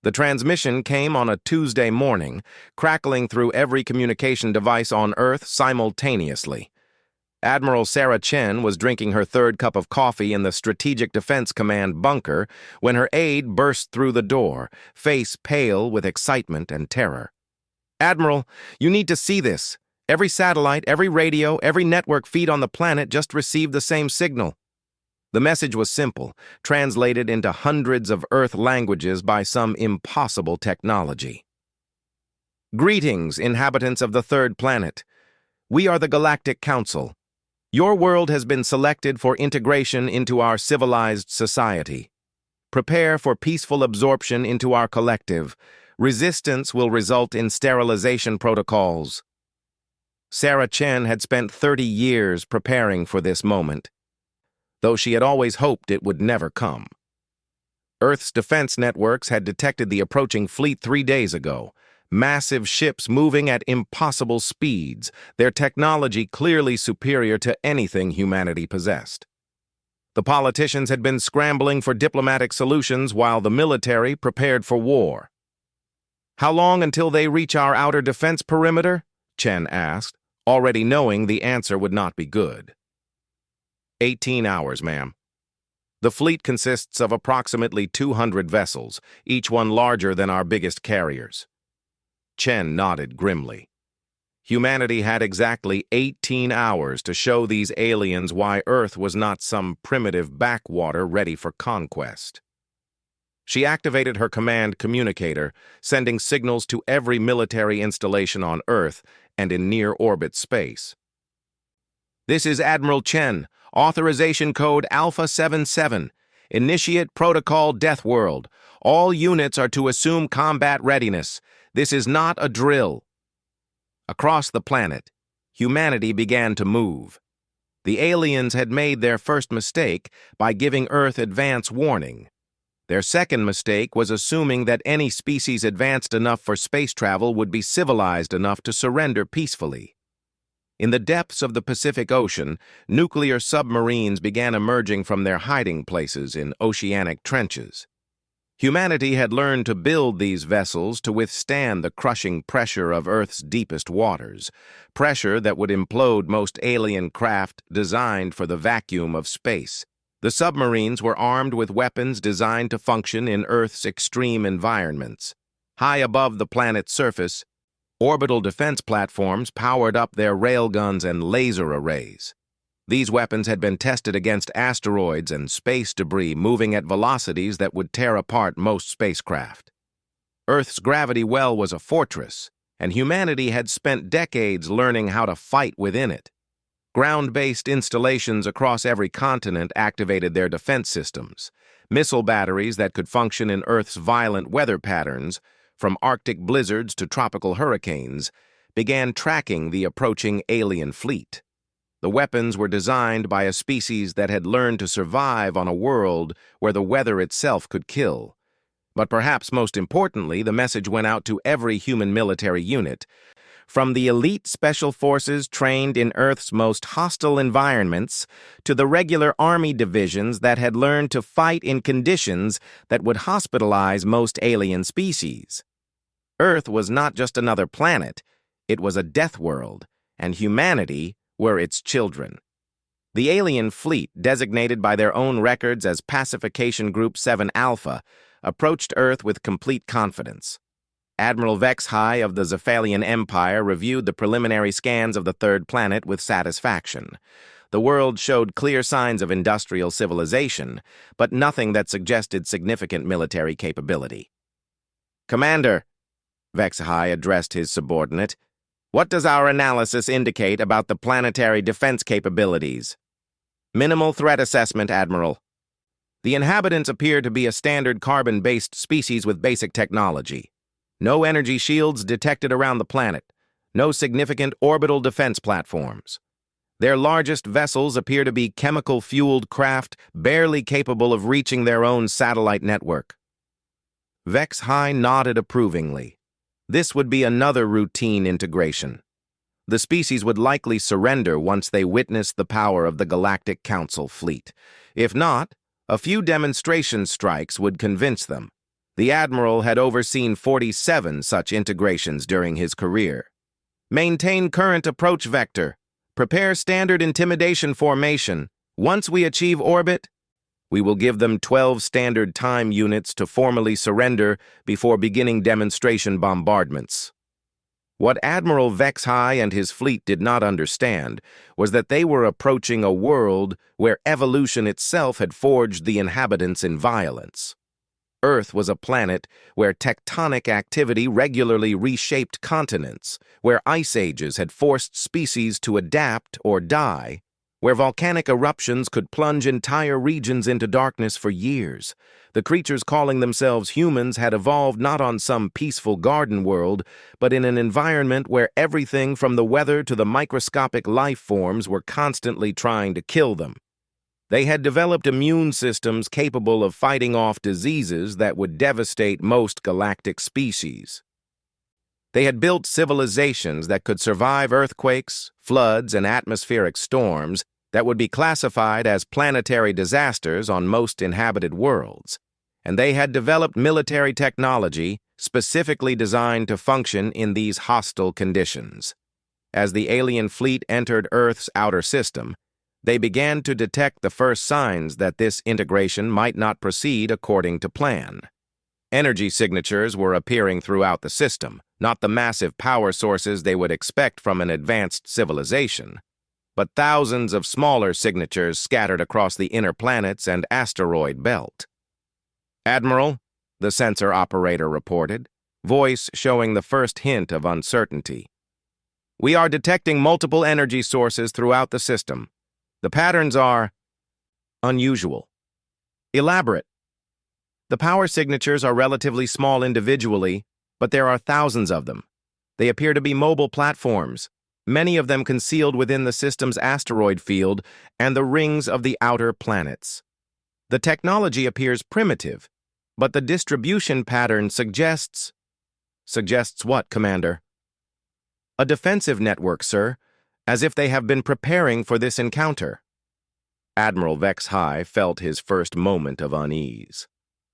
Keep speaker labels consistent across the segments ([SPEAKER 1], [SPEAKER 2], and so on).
[SPEAKER 1] The transmission came on a Tuesday morning, crackling through every communication device on Earth simultaneously. Admiral Sarah Chen was drinking her third cup of coffee in the Strategic Defense Command bunker when her aide burst through the door, face pale with excitement and terror. "Admiral, you need to see this. Every satellite, every radio, every network feed on the planet just received the same signal." The message was simple, translated into hundreds of Earth languages by some impossible technology. "Greetings, inhabitants of the third planet. We are the Galactic Council. Your world has been selected for integration into our civilized society. Prepare for peaceful absorption into our collective. Resistance will result in sterilization protocols." Sarah Chen had spent 30 years preparing for this moment, though she had always hoped it would never come. Earth's defense networks had detected the approaching fleet 3 days ago. Massive ships moving at impossible speeds, their technology clearly superior to anything humanity possessed. The politicians had been scrambling for diplomatic solutions while the military prepared for war. "How long until they reach our outer defense perimeter?" Chen asked, already knowing the answer would not be good. 18 hours, ma'am. The fleet consists of approximately 200 vessels, each one larger than our biggest carriers. Chen nodded grimly. Humanity had exactly 18 hours to show these aliens why Earth was not some primitive backwater ready for conquest. She activated her command communicator, sending signals to every military installation on Earth and in near-orbit space. "This is Admiral Chen, authorization code Alpha 77. Initiate protocol Deathworld. All units are to assume combat readiness. This is not a drill." Across the planet, humanity began to move. The aliens had made their first mistake by giving Earth advance warning. Their second mistake was assuming that any species advanced enough for space travel would be civilized enough to surrender peacefully. In the depths of the Pacific Ocean, nuclear submarines began emerging from their hiding places in oceanic trenches. Humanity had learned to build these vessels to withstand the crushing pressure of Earth's deepest waters, pressure that would implode most alien craft designed for the vacuum of space. The submarines were armed with weapons designed to function in Earth's extreme environments. High above the planet's surface, orbital defense platforms powered up their railguns and laser arrays. These weapons had been tested against asteroids and space debris moving at velocities that would tear apart most spacecraft. Earth's gravity well was a fortress, and humanity had spent decades learning how to fight within it. Ground-based installations across every continent activated their defense systems. Missile batteries that could function in Earth's violent weather patterns, from Arctic blizzards to tropical hurricanes, began tracking the approaching alien fleet. The weapons were designed by a species that had learned to survive on a world where the weather itself could kill. But perhaps most importantly, the message went out to every human military unit. From the elite special forces trained in Earth's most hostile environments to the regular army divisions that had learned to fight in conditions that would hospitalize most alien species. Earth was not just another planet, it was a death world, and humanity were its children. The alien fleet, designated by their own records as Pacification Group 7 Alpha, approached Earth with complete confidence. Admiral Vexhai of the Zephalian Empire reviewed the preliminary scans of the third planet with satisfaction. The world showed clear signs of industrial civilization, but nothing that suggested significant military capability. "Commander," Vexhai addressed his subordinate, "what does our analysis indicate about the planetary defense capabilities?" "Minimal threat assessment, Admiral. The inhabitants appear to be a standard carbon-based species with basic technology. No energy shields detected around the planet. No significant orbital defense platforms. Their largest vessels appear to be chemical-fueled craft barely capable of reaching their own satellite network." Vexhai nodded approvingly. This would be another routine integration. The species would likely surrender once they witnessed the power of the Galactic Council fleet. If not, a few demonstration strikes would convince them. The Admiral had overseen 47 such integrations during his career. Maintain current approach vector. Prepare standard intimidation formation. Once we achieve orbit, we will give them 12 standard time units to formally surrender before beginning demonstration bombardments. What Admiral Vex-High and his fleet did not understand was that they were approaching a world where evolution itself had forged the inhabitants in violence. Earth was a planet where tectonic activity regularly reshaped continents, where ice ages had forced species to adapt or die, where volcanic eruptions could plunge entire regions into darkness for years. The creatures calling themselves humans had evolved not on some peaceful garden world, but in an environment where everything from the weather to the microscopic life forms were constantly trying to kill them. They had developed immune systems capable of fighting off diseases that would devastate most galactic species. They had built civilizations that could survive earthquakes, floods, and atmospheric storms that would be classified as planetary disasters on most inhabited worlds. And they had developed military technology specifically designed to function in these hostile conditions. As the alien fleet entered Earth's outer system, they began to detect the first signs that this integration might not proceed according to plan. Energy signatures were appearing throughout the system, not the massive power sources they would expect from an advanced civilization, but thousands of smaller signatures scattered across the inner planets and asteroid belt. "Admiral," the sensor operator reported, voice showing the first hint of uncertainty. "We are detecting multiple energy sources throughout the system. The patterns are unusual. Elaborate. The power signatures are relatively small individually, but there are thousands of them. They appear to be mobile platforms, many of them concealed within the system's asteroid field and the rings of the outer planets. The technology appears primitive, but the distribution pattern suggests... Suggests what, Commander? A defensive network, sir, as if they have been preparing for this encounter." Admiral Vex-High felt his first moment of unease.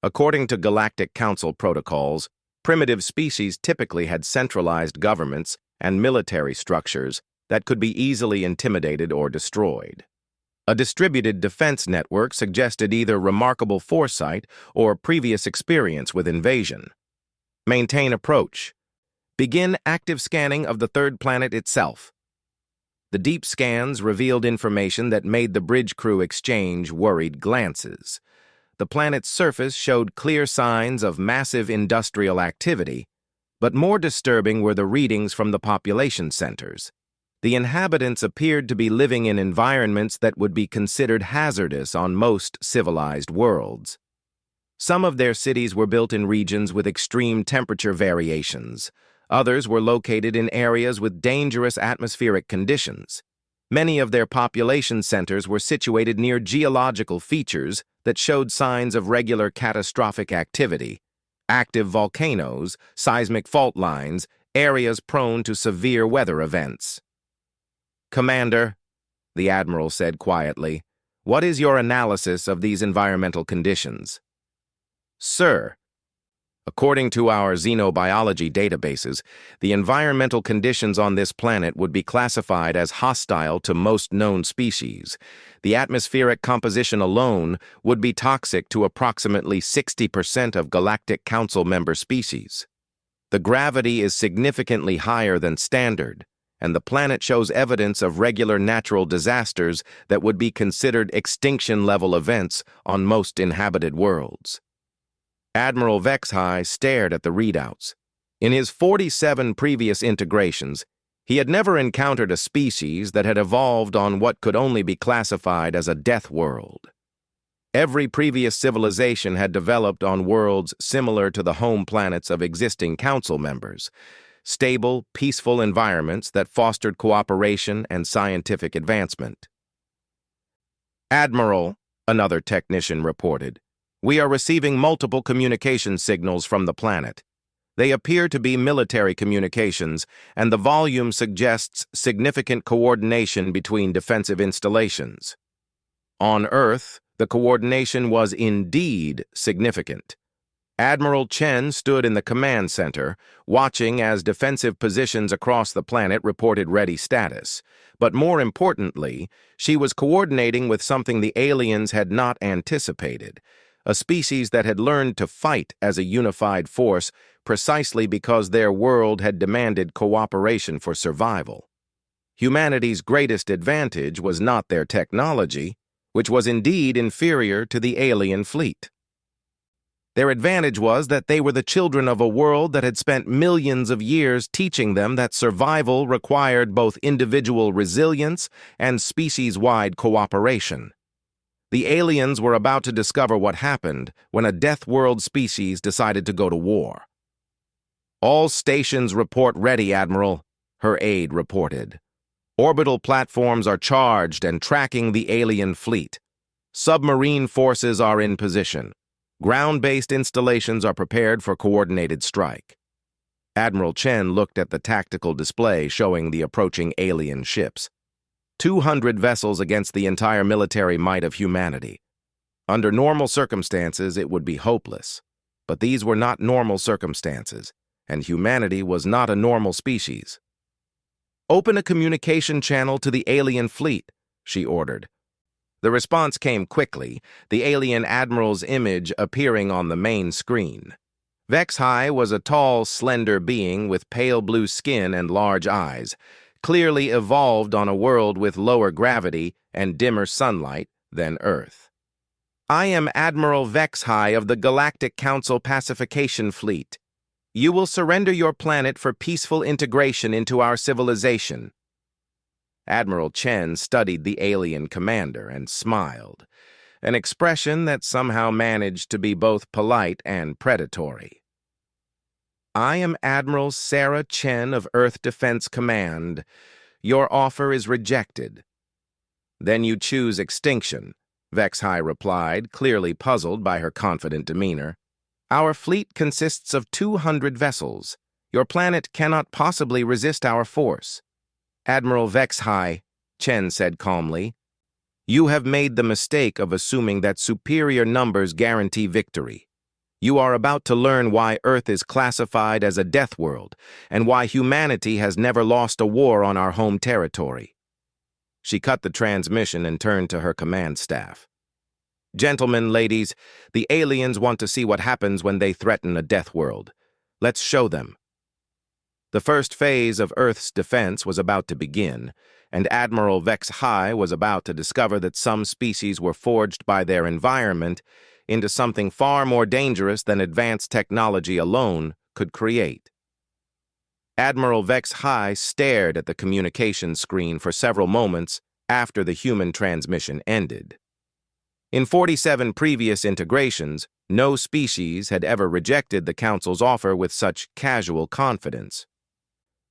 [SPEAKER 1] According to Galactic Council protocols, primitive species typically had centralized governments and military structures that could be easily intimidated or destroyed. A distributed defense network suggested either remarkable foresight or previous experience with invasion. Maintain approach. Begin active scanning of the third planet itself. The deep scans revealed information that made the bridge crew exchange worried glances. The planet's surface showed clear signs of massive industrial activity, but more disturbing were the readings from the population centers. The inhabitants appeared to be living in environments that would be considered hazardous on most civilized worlds. Some of their cities were built in regions with extreme temperature variations. Others were located in areas with dangerous atmospheric conditions. Many of their population centers were situated near geological features that showed signs of regular catastrophic activity, active volcanoes, seismic fault lines, areas prone to severe weather events. "Commander," the Admiral said quietly, "what is your analysis of these environmental conditions?" "Sir, according to our xenobiology databases, the environmental conditions on this planet would be classified as hostile to most known species. The atmospheric composition alone would be toxic to approximately 60% of Galactic Council member species. The gravity is significantly higher than standard, and the planet shows evidence of regular natural disasters that would be considered extinction-level events on most inhabited worlds." Admiral Vex-High stared at the readouts. In his 47 previous integrations, he had never encountered a species that had evolved on what could only be classified as a death world. Every previous civilization had developed on worlds similar to the home planets of existing council members, stable, peaceful environments that fostered cooperation and scientific advancement. "Admiral," another technician reported, "we are receiving multiple communication signals from the planet. They appear to be military communications, and the volume suggests significant coordination between defensive installations." On Earth, the coordination was indeed significant. Admiral Chen stood in the command center, watching as defensive positions across the planet reported ready status. But more importantly, she was coordinating with something the aliens had not anticipated, a species that had learned to fight as a unified force precisely because their world had demanded cooperation for survival. Humanity's greatest advantage was not their technology, which was indeed inferior to the alien fleet. Their advantage was that they were the children of a world that had spent millions of years teaching them that survival required both individual resilience and species-wide cooperation. The aliens were about to discover what happened when a Death World species decided to go to war. "All stations report ready, Admiral," her aide reported. "Orbital platforms are charged and tracking the alien fleet. Submarine forces are in position. Ground-based installations are prepared for coordinated strike." Admiral Chen looked at the tactical display showing the approaching alien ships. 200 vessels against the entire military might of humanity. Under normal circumstances, it would be hopeless. But these were not normal circumstances, and humanity was not a normal species. "Open a communication channel to the alien fleet," she ordered. The response came quickly, the alien admiral's image appearing on the main screen. Vex-High was a tall, slender being with pale blue skin and large eyes, clearly evolved on a world with lower gravity and dimmer sunlight than Earth. "I am Admiral Vex-High of the Galactic Council Pacification Fleet. You will surrender your planet for peaceful integration into our civilization." Admiral Chen studied the alien commander and smiled, an expression that somehow managed to be both polite and predatory. "I am Admiral Sarah Chen of Earth Defense Command. Your offer is rejected." "Then you choose extinction," Vex-High replied, clearly puzzled by her confident demeanor. "Our fleet consists of 200 vessels. Your planet cannot possibly resist our force." "Admiral Vex-High," Chen said calmly, "you have made the mistake of assuming that superior numbers guarantee victory. You are about to learn why Earth is classified as a death world and why humanity has never lost a war on our home territory." She cut the transmission and turned to her command staff. "Gentlemen, ladies, the aliens want to see what happens when they threaten a death world. Let's show them." The first phase of Earth's defense was about to begin, and Admiral Vex-High was about to discover that some species were forged by their environment into something far more dangerous than advanced technology alone could create. Admiral Vex-High stared at the communication screen for several moments after the human transmission ended. In 47 previous integrations, no species had ever rejected the Council's offer with such casual confidence.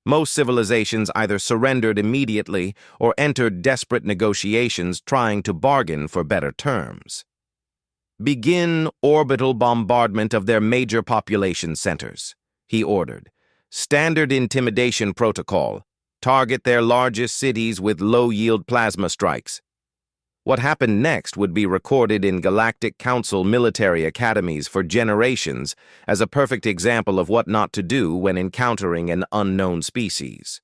[SPEAKER 1] Most civilizations either surrendered immediately or entered desperate negotiations trying to bargain for better terms. "Begin orbital bombardment of their major population centers," he ordered. "Standard intimidation protocol. Target their largest cities with low-yield plasma strikes." What happened next would be recorded in Galactic Council military academies for generations as a perfect example of what not to do when encountering an unknown species.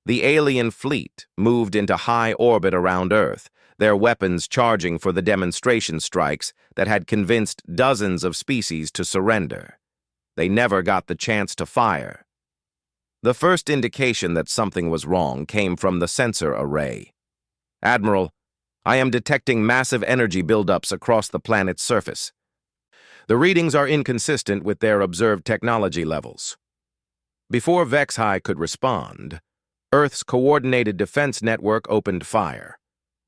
[SPEAKER 1] The alien fleet moved into high orbit around Earth, their weapons charging for the demonstration strikes that had convinced dozens of species to surrender. They never got the chance to fire. The first indication that something was wrong came from the sensor array. "Admiral, I am detecting massive energy buildups across the planet's surface. The readings are inconsistent with their observed technology levels." Before Vex-High could respond, Earth's coordinated defense network opened fire.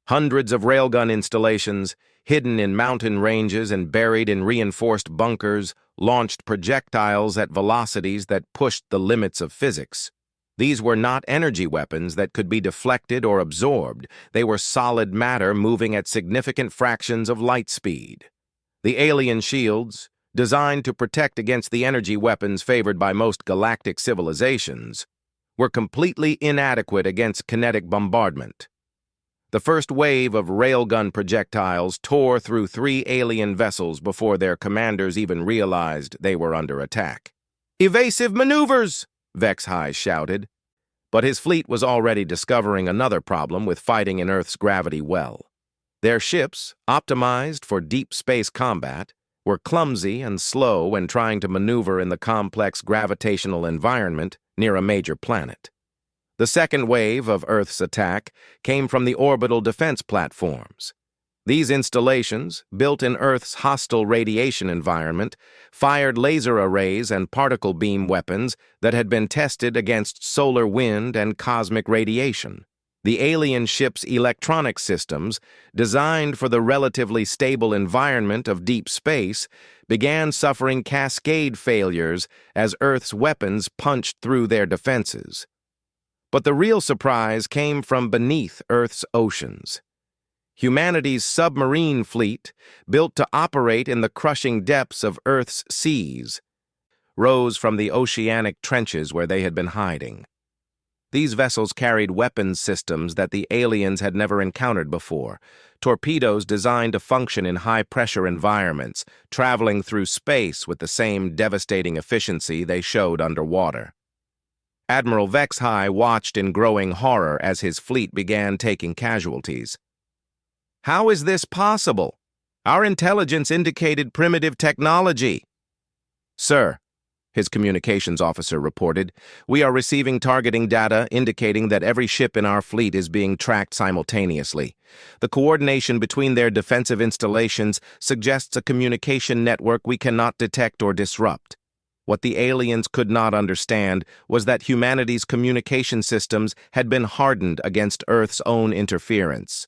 [SPEAKER 1] Hundreds of railgun installations, hidden in mountain ranges and buried in reinforced bunkers, launched projectiles at velocities that pushed the limits of physics. These were not energy weapons that could be deflected or absorbed. They were solid matter moving at significant fractions of light speed. The alien shields, designed to protect against the energy weapons favored by most galactic civilizations, were completely inadequate against kinetic bombardment. The first wave of railgun projectiles tore through 3 alien vessels before their commanders even realized they were under attack. "Evasive maneuvers!" Vex-High shouted. But his fleet was already discovering another problem with fighting in Earth's gravity well. Their ships, optimized for deep space combat, were clumsy and slow when trying to maneuver in the complex gravitational environment near a major planet. The second wave of Earth's attack came from the orbital defense platforms. These installations, built in Earth's hostile radiation environment, fired laser arrays and particle beam weapons that had been tested against solar wind and cosmic radiation. The alien ships' electronic systems, designed for the relatively stable environment of deep space, began suffering cascade failures as Earth's weapons punched through their defenses. But the real surprise came from beneath Earth's oceans. Humanity's submarine fleet, built to operate in the crushing depths of Earth's seas, rose from the oceanic trenches where they had been hiding. These vessels carried weapons systems that the aliens had never encountered before, torpedoes designed to function in high-pressure environments, traveling through space with the same devastating efficiency they showed underwater. Admiral Vex-High watched in growing horror as his fleet began taking casualties. "How is this possible? Our intelligence indicated primitive technology." "Sir," his communications officer reported, "we are receiving targeting data indicating that every ship in our fleet is being tracked simultaneously. The coordination between their defensive installations suggests a communication network we cannot detect or disrupt." What the aliens could not understand was that humanity's communication systems had been hardened against Earth's own interference.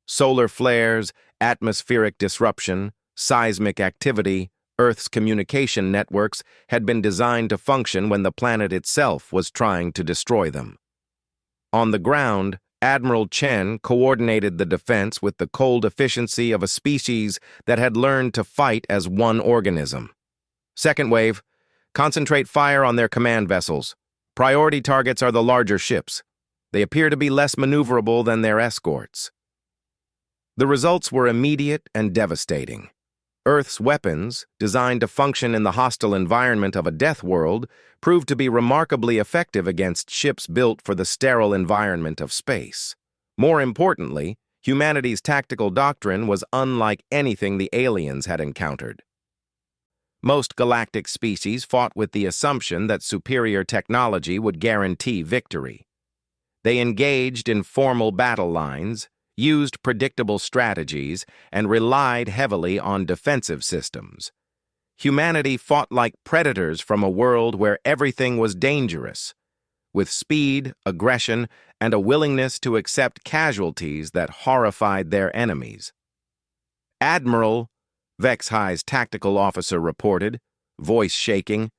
[SPEAKER 1] Solar flares, atmospheric disruption, seismic activity, Earth's communication networks had been designed to function when the planet itself was trying to destroy them. On the ground, Admiral Chen coordinated the defense with the cold efficiency of a species that had learned to fight as one organism. "Second wave, concentrate fire on their command vessels. Priority targets are the larger ships. They appear to be less maneuverable than their escorts." The results were immediate and devastating. Earth's weapons, designed to function in the hostile environment of a death world, proved to be remarkably effective against ships built for the sterile environment of space. More importantly, humanity's tactical doctrine was unlike anything the aliens had encountered. Most galactic species fought with the assumption that superior technology would guarantee victory. They engaged in formal battle lines, used predictable strategies, and relied heavily on defensive systems. Humanity fought like predators from a world where everything was dangerous, with speed, aggression, and a willingness to accept casualties that horrified their enemies. "Admiral," Vex-High's tactical officer reported, voice shaking,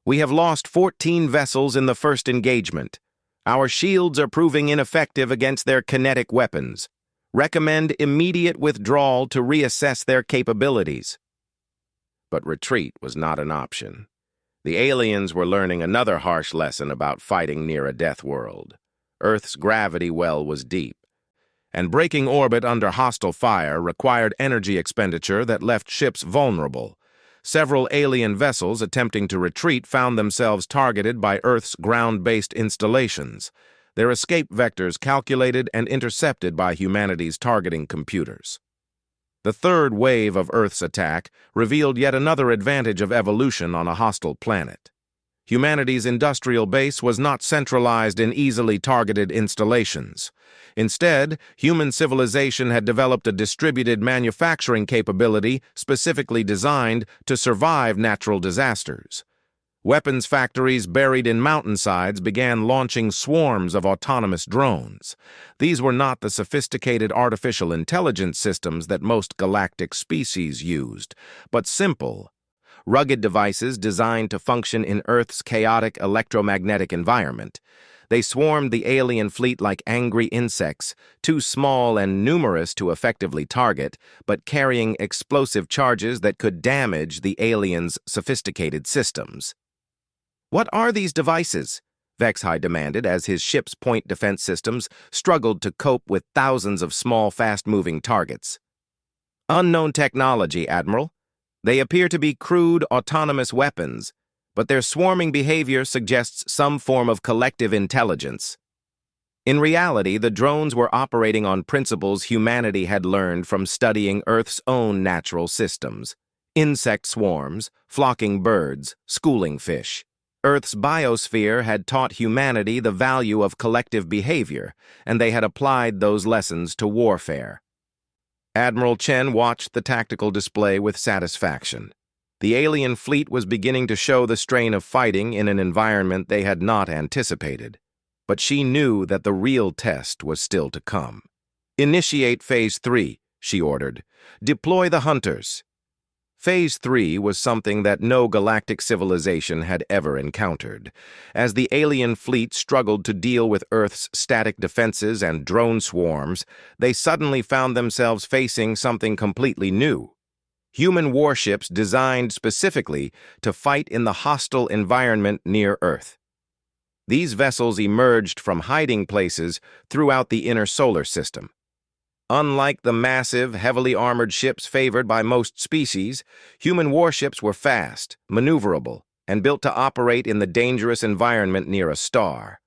[SPEAKER 1] "we have lost 14 vessels in the first engagement. Our shields are proving ineffective against their kinetic weapons. Recommend immediate withdrawal to reassess their capabilities." But retreat was not an option. The aliens were learning another harsh lesson about fighting near a death world. Earth's gravity well was deep, and breaking orbit under hostile fire required energy expenditure that left ships vulnerable. Several alien vessels attempting to retreat found themselves targeted by Earth's ground-based installations, their escape vectors calculated and intercepted by humanity's targeting computers. The third wave of Earth's attack revealed yet another advantage of evolution on a hostile planet. Humanity's industrial base was not centralized in easily targeted installations. Instead, human civilization had developed a distributed manufacturing capability specifically designed to survive natural disasters. Weapons factories buried in mountainsides began launching swarms of autonomous drones. These were not the sophisticated artificial intelligence systems that most galactic species used, but simple, rugged devices designed to function in Earth's chaotic electromagnetic environment. They swarmed the alien fleet like angry insects, too small and numerous to effectively target, but carrying explosive charges that could damage the aliens' sophisticated systems. "What are these devices?" Vexhai demanded as his ship's point defense systems struggled to cope with thousands of small, fast-moving targets. Unknown technology, Admiral. They appear to be crude, autonomous weapons, but their swarming behavior suggests some form of collective intelligence. In reality, the drones were operating on principles humanity had learned from studying Earth's own natural systems. Insect swarms, flocking birds, schooling fish. Earth's biosphere had taught humanity the value of collective behavior, and they had applied those lessons to warfare. Admiral Chen watched the tactical display with satisfaction. The alien fleet was beginning to show the strain of fighting in an environment they had not anticipated. But she knew that the real test was still to come. "Initiate Phase 3, she ordered. "Deploy the hunters." Phase 3 was something that no galactic civilization had ever encountered. As the alien fleet struggled to deal with Earth's static defenses and drone swarms, they suddenly found themselves facing something completely new. Human warships designed specifically to fight in the hostile environment near Earth. These vessels emerged from hiding places throughout the inner solar system. Unlike the massive, heavily armored ships favored by most species, human warships were fast, maneuverable, and built to operate in the dangerous environment near a star.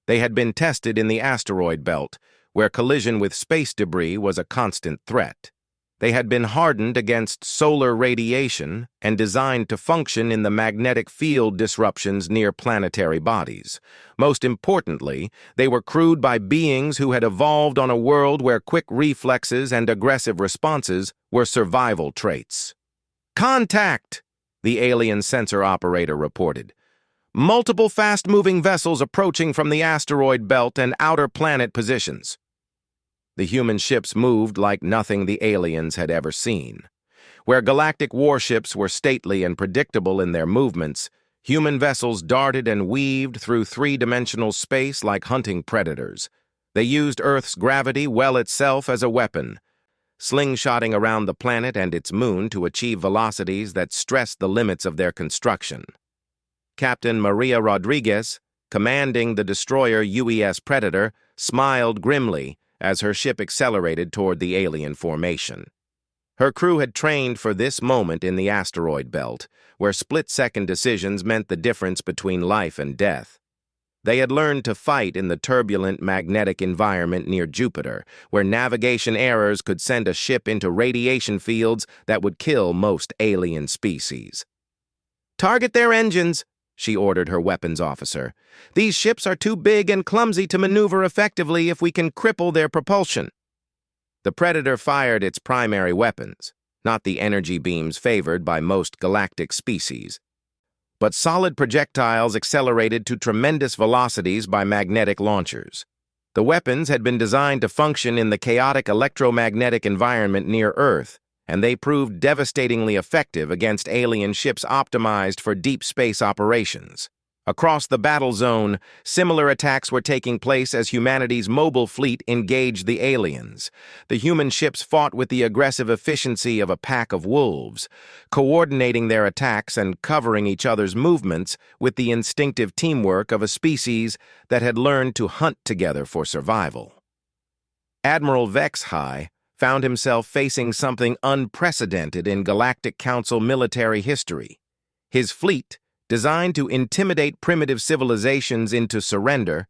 [SPEAKER 1] They had been tested in the asteroid belt, where collision with space debris was a constant threat. They had been hardened against solar radiation and designed to function in the magnetic field disruptions near planetary bodies. Most importantly, they were crewed by beings who had evolved on a world where quick reflexes and aggressive responses were survival traits. "Contact!" the alien sensor operator reported. "Multiple fast-moving vessels approaching from the asteroid belt and outer planet positions." The human ships moved like nothing the aliens had ever seen. Where galactic warships were stately and predictable in their movements, human vessels darted and weaved through three-dimensional space like hunting predators. They used Earth's gravity well itself as a weapon, slingshotting around the planet and its moon to achieve velocities that stressed the limits of their construction. Captain Maria Rodriguez, commanding the destroyer UES Predator, smiled grimly as her ship accelerated toward the alien formation. Her crew had trained for this moment in the asteroid belt, where split-second decisions meant the difference between life and death. They had learned to fight in the turbulent magnetic environment near Jupiter, where navigation errors could send a ship into radiation fields that would kill most alien species. "Target their engines," she ordered her weapons officer. "These ships are too big and clumsy to maneuver effectively if we can cripple their propulsion." The Predator fired its primary weapons, not the energy beams favored by most galactic species, but solid projectiles accelerated to tremendous velocities by magnetic launchers. The weapons had been designed to function in the chaotic electromagnetic environment near Earth, and they proved devastatingly effective against alien ships optimized for deep space operations. Across the battle zone, similar attacks were taking place as humanity's mobile fleet engaged the aliens. The human ships fought with the aggressive efficiency of a pack of wolves, coordinating their attacks and covering each other's movements with the instinctive teamwork of a species that had learned to hunt together for survival. Admiral Vexhai found himself facing something unprecedented in Galactic Council military history. His fleet, designed to intimidate primitive civilizations into surrender,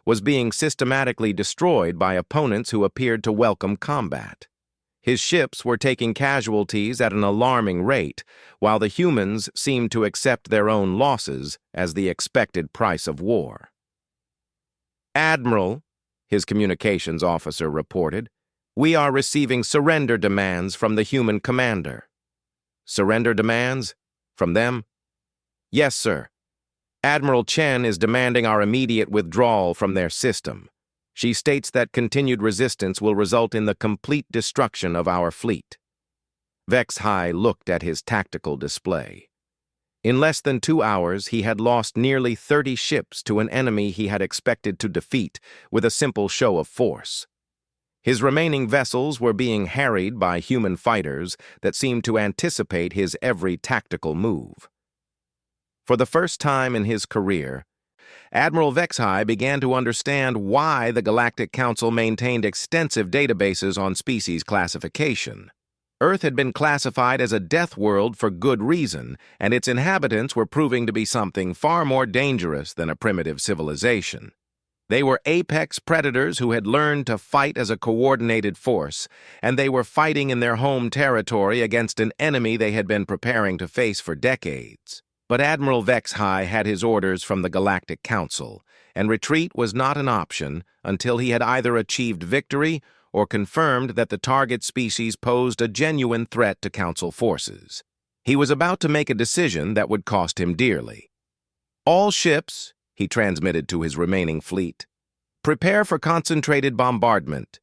[SPEAKER 1] was being systematically destroyed by opponents who appeared to welcome combat. His ships were taking casualties at an alarming rate, while the humans seemed to accept their own losses as the expected price of war. "Admiral," his communications officer reported, "we are receiving surrender demands from the human commander." "Surrender demands? From them?" "Yes, sir. Admiral Chen is demanding our immediate withdrawal from their system. She states that continued resistance will result in the complete destruction of our fleet." Vexhai looked at his tactical display. In less than 2 hours, he had lost nearly 30 ships to an enemy he had expected to defeat with a simple show of force. His remaining vessels were being harried by human fighters that seemed to anticipate his every tactical move. For the first time in his career, Admiral Vexhai began to understand why the Galactic Council maintained extensive databases on species classification. Earth had been classified as a death world for good reason, and its inhabitants were proving to be something far more dangerous than a primitive civilization. They were apex predators who had learned to fight as a coordinated force, and they were fighting in their home territory against an enemy they had been preparing to face for decades. But Admiral Vexhai had his orders from the Galactic Council, and retreat was not an option until he had either achieved victory or confirmed that the target species posed a genuine threat to Council forces. He was about to make a decision that would cost him dearly. "All ships," he transmitted to his remaining fleet, "prepare for concentrated bombardment.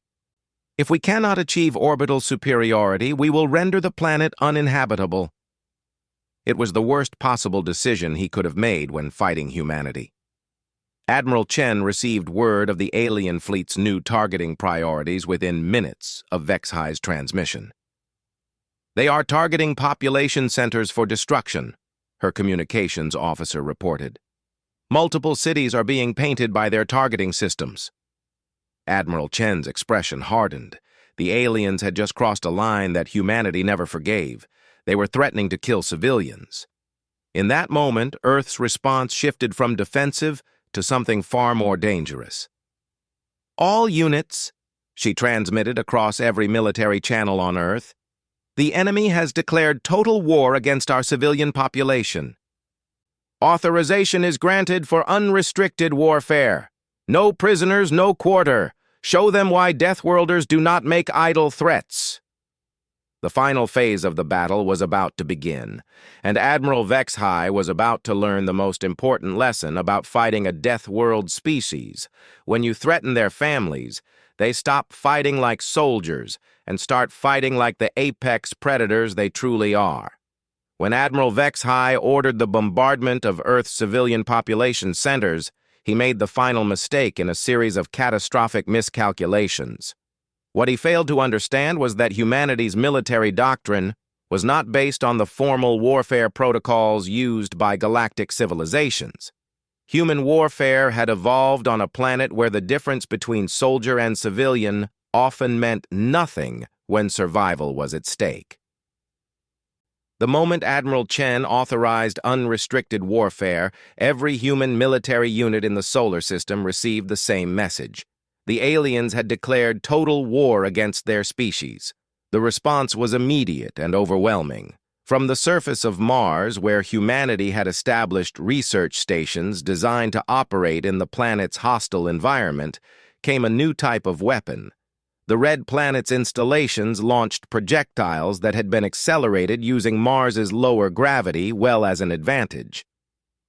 [SPEAKER 1] If we cannot achieve orbital superiority, we will render the planet uninhabitable." It was the worst possible decision he could have made when fighting humanity. Admiral Chen received word of the alien fleet's new targeting priorities within minutes of Vexhai's transmission. "They are targeting population centers for destruction," her communications officer reported. "Multiple cities are being painted by their targeting systems." Admiral Chen's expression hardened. The aliens had just crossed a line that humanity never forgave. They were threatening to kill civilians. In that moment, Earth's response shifted from defensive to something far more dangerous. "All units," she transmitted across every military channel on Earth, "the enemy has declared total war against our civilian population. Authorization is granted for unrestricted warfare. No prisoners, no quarter. Show them why Deathworlders do not make idle threats." The final phase of the battle was about to begin, and Admiral Vexhai was about to learn the most important lesson about fighting a death world species. When you threaten their families, they stop fighting like soldiers and start fighting like the apex predators they truly are. When Admiral Vexhai ordered the bombardment of Earth's civilian population centers, he made the final mistake in a series of catastrophic miscalculations. What he failed to understand was that humanity's military doctrine was not based on the formal warfare protocols used by galactic civilizations. Human warfare had evolved on a planet where the difference between soldier and civilian often meant nothing when survival was at stake. The moment Admiral Chen authorized unrestricted warfare, every human military unit in the solar system received the same message. The aliens had declared total war against their species. The response was immediate and overwhelming. From the surface of Mars, where humanity had established research stations designed to operate in the planet's hostile environment, came a new type of weapon. The Red Planet's installations launched projectiles that had been accelerated using Mars's lower gravity well as an advantage.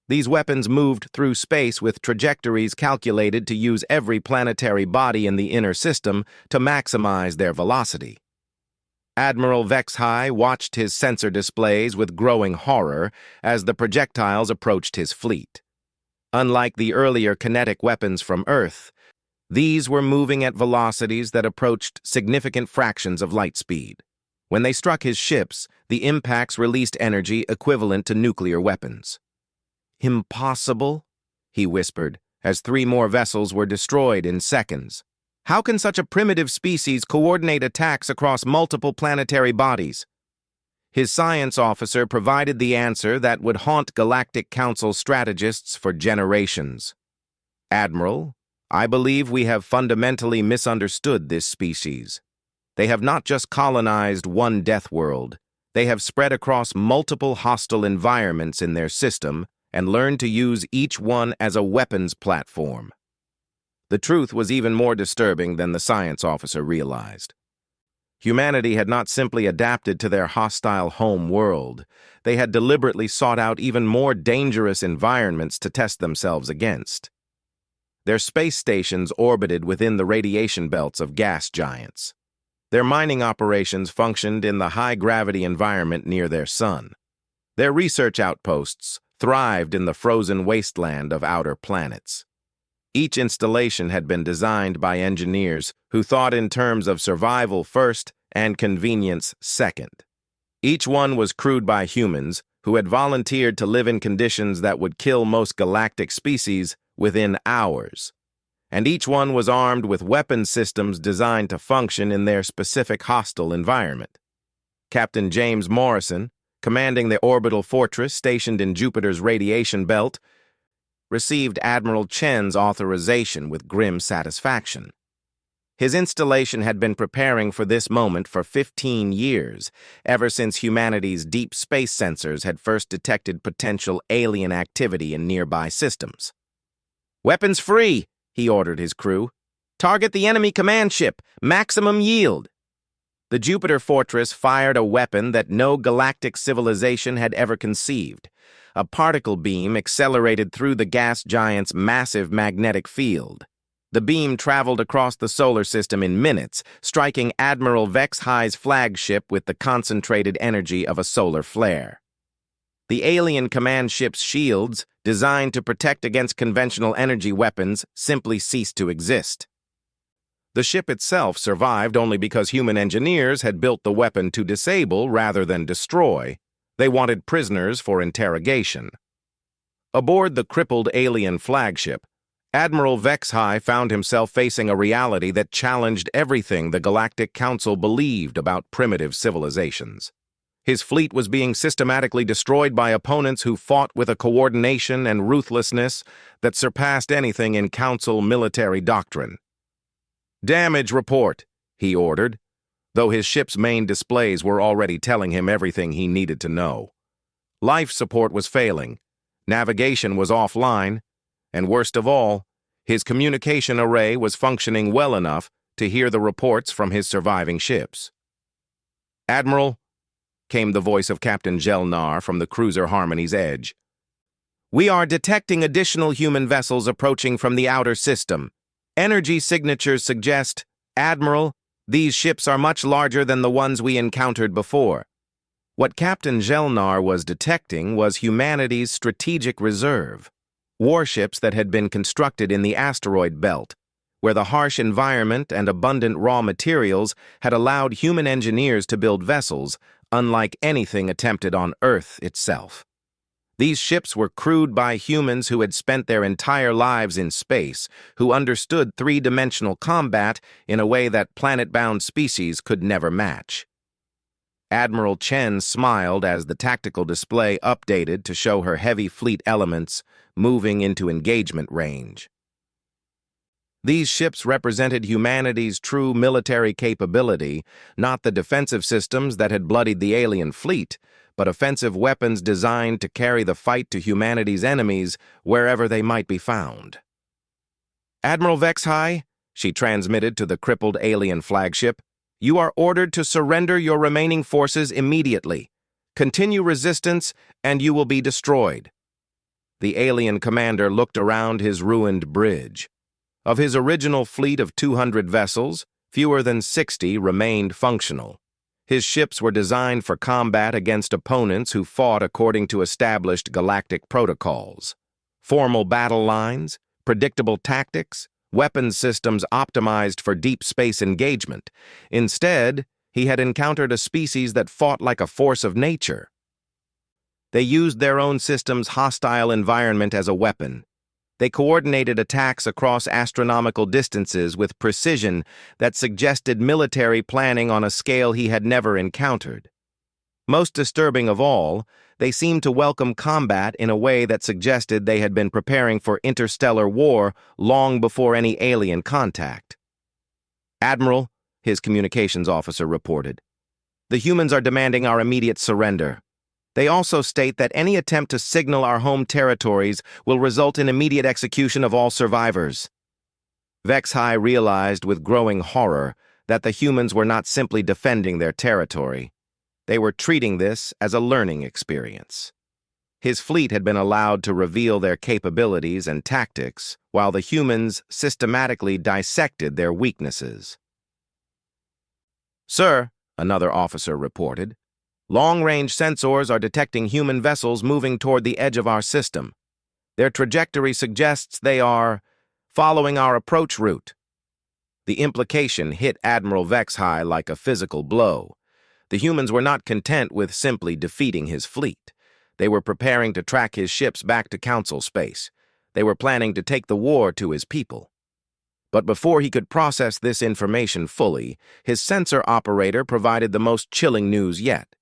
[SPEAKER 1] These weapons moved through space with trajectories calculated to use every planetary body in the inner system to maximize their velocity. Admiral Vexhai watched his sensor displays with growing horror as the projectiles approached his fleet. Unlike the earlier kinetic weapons from Earth, these were moving at velocities that approached significant fractions of light speed. When they struck his ships, the impacts released energy equivalent to nuclear weapons. "Impossible," he whispered, as 3 more vessels were destroyed in seconds. "How can such a primitive species coordinate attacks across multiple planetary bodies?" His science officer provided the answer that would haunt Galactic Council strategists for generations. "Admiral, I believe we have fundamentally misunderstood this species. They have not just colonized one death world. They have spread across multiple hostile environments in their system and learned to use each one as a weapons platform." The truth was even more disturbing than the science officer realized. Humanity had not simply adapted to their hostile home world. They had deliberately sought out even more dangerous environments to test themselves against. Their space stations orbited within the radiation belts of gas giants. Their mining operations functioned in the high-gravity environment near their sun. Their research outposts thrived in the frozen wasteland of outer planets. Each installation had been designed by engineers who thought in terms of survival first and convenience second. Each one was crewed by humans who had volunteered to live in conditions that would kill most galactic species within hours, and each one was armed with weapon systems designed to function in their specific hostile environment. Captain James Morrison, commanding the orbital fortress stationed in Jupiter's radiation belt, received Admiral Chen's authorization with grim satisfaction. His installation had been preparing for this moment for 15 years, ever since humanity's deep space sensors had first detected potential alien activity in nearby systems. "Weapons free," he ordered his crew. "Target the enemy command ship. Maximum yield." The Jupiter fortress fired a weapon that no galactic civilization had ever conceived. A particle beam accelerated through the gas giant's massive magnetic field. The beam traveled across the solar system in minutes, striking Admiral Vex High's flagship with the concentrated energy of a solar flare. The alien command ship's shields, designed to protect against conventional energy weapons, simply ceased to exist. The ship itself survived only because human engineers had built the weapon to disable rather than destroy. They wanted prisoners for interrogation. Aboard the crippled alien flagship, Admiral Vex High found himself facing a reality that challenged everything the Galactic Council believed about primitive civilizations. His fleet was being systematically destroyed by opponents who fought with a coordination and ruthlessness that surpassed anything in Council military doctrine. "Damage report," he ordered, though his ship's main displays were already telling him everything he needed to know. Life support was failing, navigation was offline, and worst of all, his communication array was functioning well enough to hear the reports from his surviving ships. "Admiral," came the voice of Captain Gelnar from the cruiser Harmony's edge. "We are detecting additional human vessels approaching from the outer system. Energy signatures suggest, Admiral, these ships are much larger than the ones we encountered before." What Captain Gelnar was detecting was humanity's strategic reserve. Warships that had been constructed in the asteroid belt, where the harsh environment and abundant raw materials had allowed human engineers to build vessels unlike anything attempted on Earth itself. These ships were crewed by humans who had spent their entire lives in space, who understood three-dimensional combat in a way that planet-bound species could never match. Admiral Chen smiled as the tactical display updated to show her heavy fleet elements moving into engagement range. These ships represented humanity's true military capability, not the defensive systems that had bloodied the alien fleet, but offensive weapons designed to carry the fight to humanity's enemies wherever they might be found. "Admiral Vex High," she transmitted to the crippled alien flagship, "you are ordered to surrender your remaining forces immediately. Continue resistance, and you will be destroyed." The alien commander looked around his ruined bridge. Of his original fleet of 200 vessels, fewer than 60 remained functional. His ships were designed for combat against opponents who fought according to established galactic protocols. Formal battle lines, predictable tactics, weapons systems optimized for deep space engagement. Instead, he had encountered a species that fought like a force of nature. They used their own system's hostile environment as a weapon. They coordinated attacks across astronomical distances with precision that suggested military planning on a scale he had never encountered. Most disturbing of all, they seemed to welcome combat in a way that suggested they had been preparing for interstellar war long before any alien contact. "Admiral," his communications officer reported, "the humans are demanding our immediate surrender. They also state that any attempt to signal our home territories will result in immediate execution of all survivors." Vex High realized with growing horror that the humans were not simply defending their territory. They were treating this as a learning experience. His fleet had been allowed to reveal their capabilities and tactics, while the humans systematically dissected their weaknesses. "Sir," another officer reported, "long-range sensors are detecting human vessels moving toward the edge of our system. Their trajectory suggests they are following our approach route." The implication hit Admiral Vex High like a physical blow. The humans were not content with simply defeating his fleet. They were preparing to track his ships back to Council space. They were planning to take the war to his people. But before he could process this information fully, his sensor operator provided the most chilling news yet.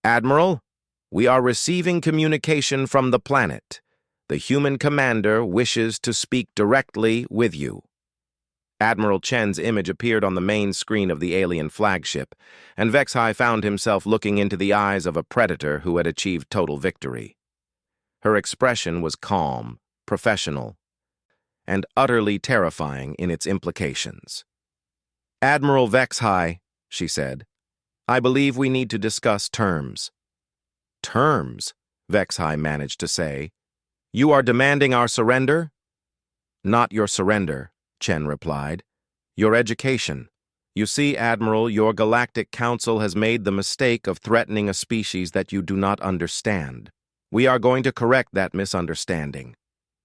[SPEAKER 1] "Admiral, we are receiving communication from the planet. The human commander wishes to speak directly with you." Admiral Chen's image appeared on the main screen of the alien flagship, and Vexhai found himself looking into the eyes of a predator who had achieved total victory. Her expression was calm, professional, and utterly terrifying in its implications. "Admiral Vexhai," she said, "I believe we need to discuss terms." "Terms?" Vexhai managed to say. "You are demanding our surrender?" "Not your surrender," Chen replied. "Your education. You see, Admiral, your Galactic Council has made the mistake of threatening a species that you do not understand. We are going to correct that misunderstanding.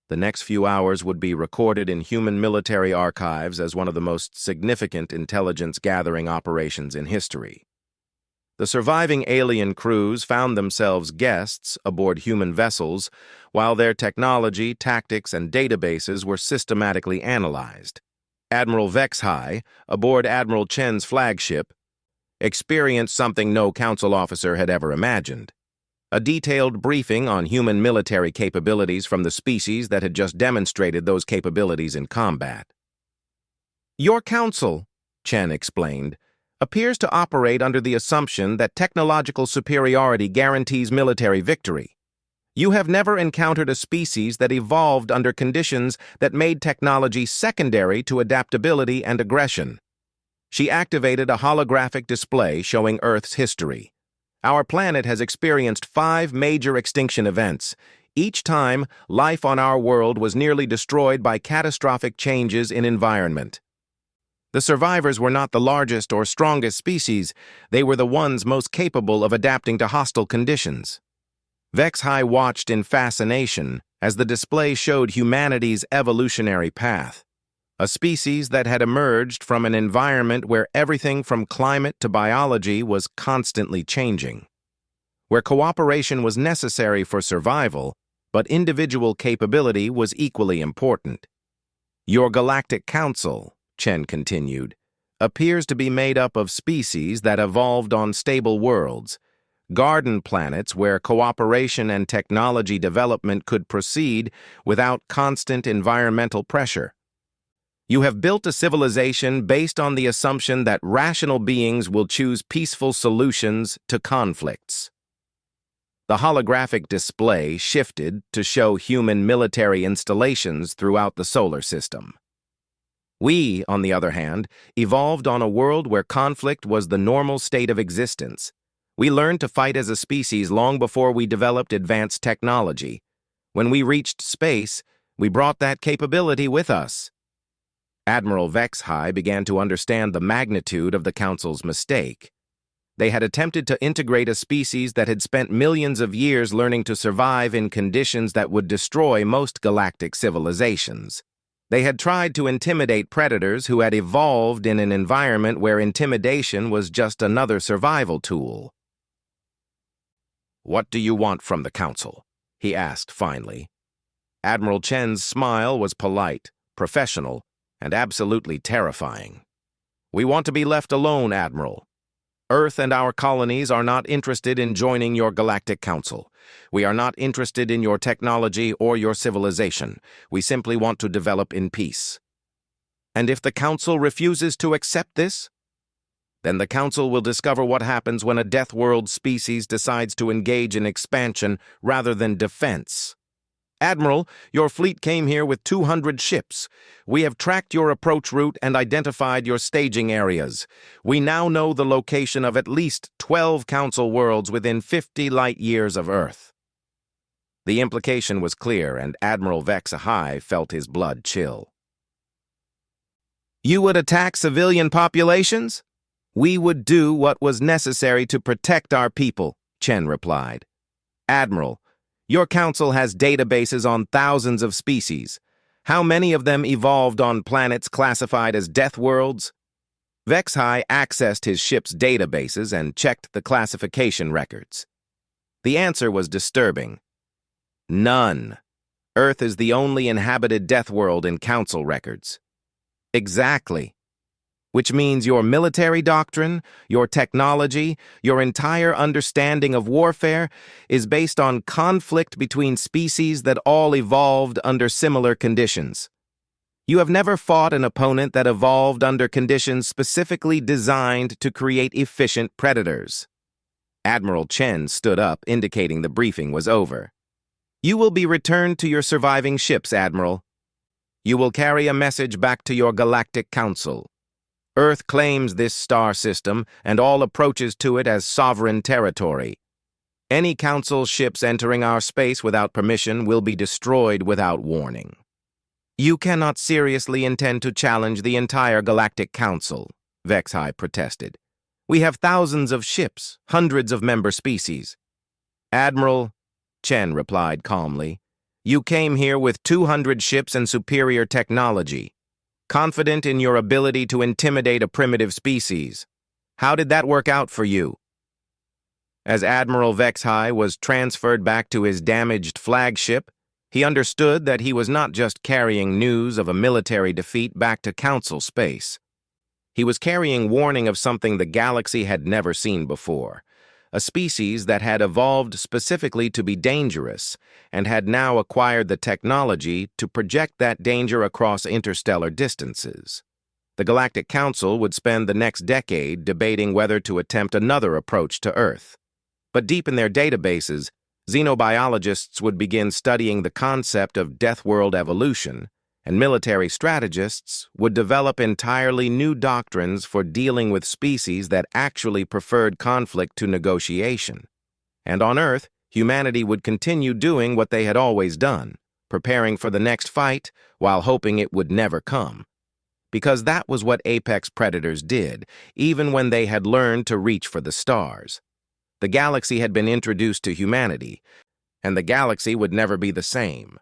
[SPEAKER 1] The next few hours would be recorded in human military archives as one of the most significant intelligence-gathering operations in history." The surviving alien crews found themselves guests aboard human vessels while their technology, tactics, and databases were systematically analyzed. Admiral Vexhai, aboard Admiral Chen's flagship, experienced something no council officer had ever imagined. A detailed briefing on human military capabilities from the species that had just demonstrated those capabilities in combat. "Your council," Chen explained, "appears to operate under the assumption that technological superiority guarantees military victory. You have never encountered a species that evolved under conditions that made technology secondary to adaptability and aggression." She activated a holographic display showing Earth's history. "Our planet has experienced 5 major extinction events. Each time, life on our world was nearly destroyed by catastrophic changes in environment. The survivors were not the largest or strongest species, they were the ones most capable of adapting to hostile conditions." Vexhai watched in fascination as the display showed humanity's evolutionary path. A species that had emerged from an environment where everything from climate to biology was constantly changing. Where cooperation was necessary for survival, but individual capability was equally important. "Your Galactic Council," Chen continued, "appears to be made up of species that evolved on stable worlds, garden planets where cooperation and technology development could proceed without constant environmental pressure. You have built a civilization based on the assumption that rational beings will choose peaceful solutions to conflicts." The holographic display shifted to show human military installations throughout the solar system. "We, on the other hand, evolved on a world where conflict was the normal state of existence. We learned to fight as a species long before we developed advanced technology. When we reached space, we brought that capability with us." Admiral Vexhai began to understand the magnitude of the Council's mistake. They had attempted to integrate a species that had spent millions of years learning to survive in conditions that would destroy most galactic civilizations. They had tried to intimidate predators who had evolved in an environment where intimidation was just another survival tool. "What do you want from the Council?" he asked finally. Admiral Chen's smile was polite, professional, and absolutely terrifying. "We want to be left alone, Admiral. Earth and our colonies are not interested in joining your Galactic Council. We are not interested in your technology or your civilization. We simply want to develop in peace." "And if the Council refuses to accept this?" "Then the Council will discover what happens when a Deathworld species decides to engage in expansion rather than defense. Admiral, your fleet came here with 200 ships. We have tracked your approach route and identified your staging areas. We now know the location of at least 12 Council worlds within 50 light-years of Earth." The implication was clear, and Admiral Vexhai felt his blood chill. "You would attack civilian populations?" "We would do what was necessary to protect our people," Chen replied. "Admiral, your council has databases on thousands of species. How many of them evolved on planets classified as death worlds?" Vexhai accessed his ship's databases and checked the classification records. The answer was disturbing. None. Earth is the only inhabited death world in Council records. Exactly. Which means your military doctrine, your technology, your entire understanding of warfare is based on conflict between species that all evolved under similar conditions. You have never fought an opponent that evolved under conditions specifically designed to create efficient predators. Admiral Chen stood up, indicating the briefing was over. You will be returned to your surviving ships, Admiral. You will carry a message back to your Galactic Council. Earth claims this star system and all approaches to it as sovereign territory. Any Council ships entering our space without permission will be destroyed without warning. You cannot seriously intend to challenge the entire Galactic Council, Vexhai protested. We have thousands of ships, hundreds of member species. Admiral, Chen replied calmly, you came here with 200 ships and superior technology, confident in your ability to intimidate a primitive species. How did that work out for you? As Admiral Vexhai was transferred back to his damaged flagship, he understood that he was not just carrying news of a military defeat back to Council space. He was carrying warning of something the galaxy had never seen before, a species that had evolved specifically to be dangerous and had now acquired the technology to project that danger across interstellar distances. The Galactic Council would spend the next decade debating whether to attempt another approach to Earth. But deep in their databases, xenobiologists would begin studying the concept of death world evolution, and military strategists would develop entirely new doctrines for dealing with species that actually preferred conflict to negotiation. And on Earth, humanity would continue doing what they had always done, preparing for the next fight while hoping it would never come. Because that was what apex predators did, even when they had learned to reach for the stars. The galaxy had been introduced to humanity, and the galaxy would never be the same.